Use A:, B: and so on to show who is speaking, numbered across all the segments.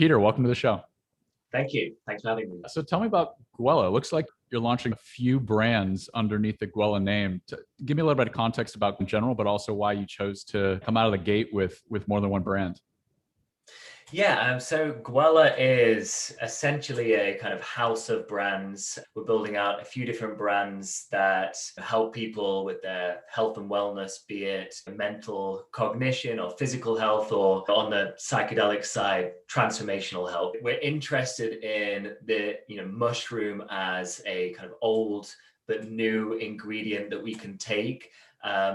A: Peter, welcome to the show.
B: Thank you. Thanks for having me.
A: So tell me about Gwella. It looks like you're launching a few brands underneath the Gwella name. Give me a little bit of context about in general, but also why you chose to come out of the gate with more than one brand.
B: Yeah, so Gwella is essentially a kind of house of brands. We're building out a few different brands that help people with their health and wellness, be it mental cognition or physical health, or on the psychedelic side, transformational health. We're interested in the mushroom as a kind of old but new ingredient that we can take,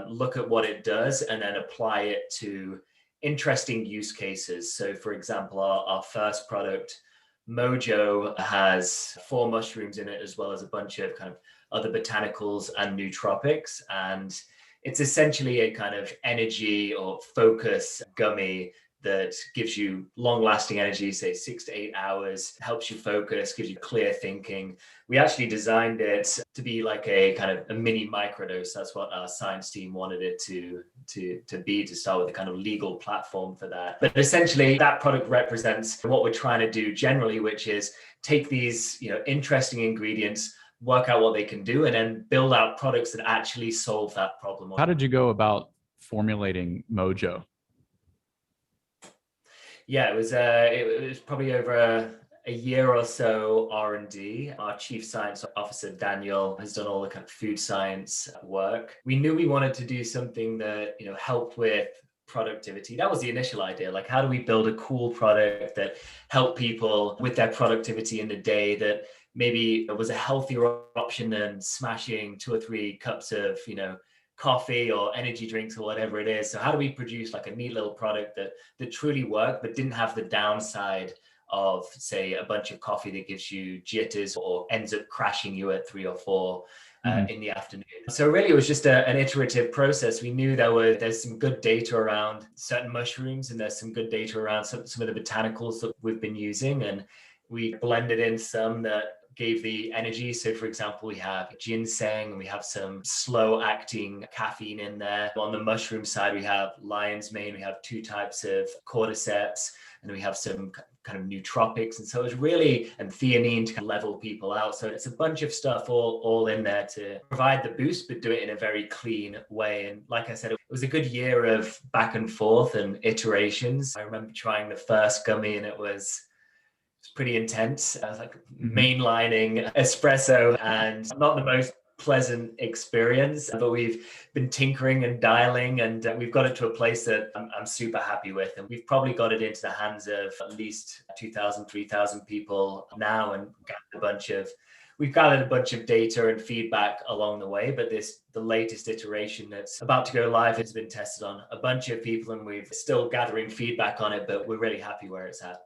B: look at what it does, and then apply it to interesting use cases. So for example, our first product, Mojo, has 4 mushrooms in it, as well as a bunch of kind of other botanicals and nootropics. And it's essentially a kind of energy or focus gummy that gives you long-lasting energy, say 6 to 8 hours, helps you focus, gives you clear thinking. We actually designed it to be like a kind of a mini microdose. That's what our science team wanted it to be, to start with a kind of legal platform for that. But essentially, that product represents what we're trying to do generally, which is take these interesting ingredients, work out what they can do, and then build out products that actually solve that problem.
A: How did you go about formulating Mojo?
B: Yeah, it was probably over a year or so R&D. Our chief science officer, Daniel, has done all the kind of food science work. We knew we wanted to do something that, helped with productivity. That was the initial idea. Like, how do we build a cool product that helped people with their productivity in the day, that maybe it was a healthier option than smashing 2 or 3 cups of, coffee or energy drinks or whatever it is. So how do we produce like a neat little product that truly worked, but didn't have the downside of, say, a bunch of coffee that gives you jitters or ends up crashing you at 3 or 4 in the afternoon. So really, it was just an iterative process. We knew there's some good data around certain mushrooms, and there's some good data around some of the botanicals that we've been using, and we blended in some that gave the energy. So for example, we have ginseng, and we have some slow acting caffeine in there. On the mushroom side, we have lion's mane, we have 2 types of cordyceps, and we have some kind of nootropics. And so it's really, and theanine to level people out. So it's a bunch of stuff all in there to provide the boost, but do it in a very clean way. And like I said, it was a good year of back and forth and iterations. I remember trying the first gummy, and it was pretty intense. I was like mainlining espresso, and not the most pleasant experience, but we've been tinkering and dialing, and we've got it to a place that I'm super happy with. And we've probably got it into the hands of at least 2,000, 3,000 people now, and we've gathered a bunch of data and feedback along the way. But the latest iteration that's about to go live has been tested on a bunch of people, and we're still gathering feedback on it, but we're really happy where it's at.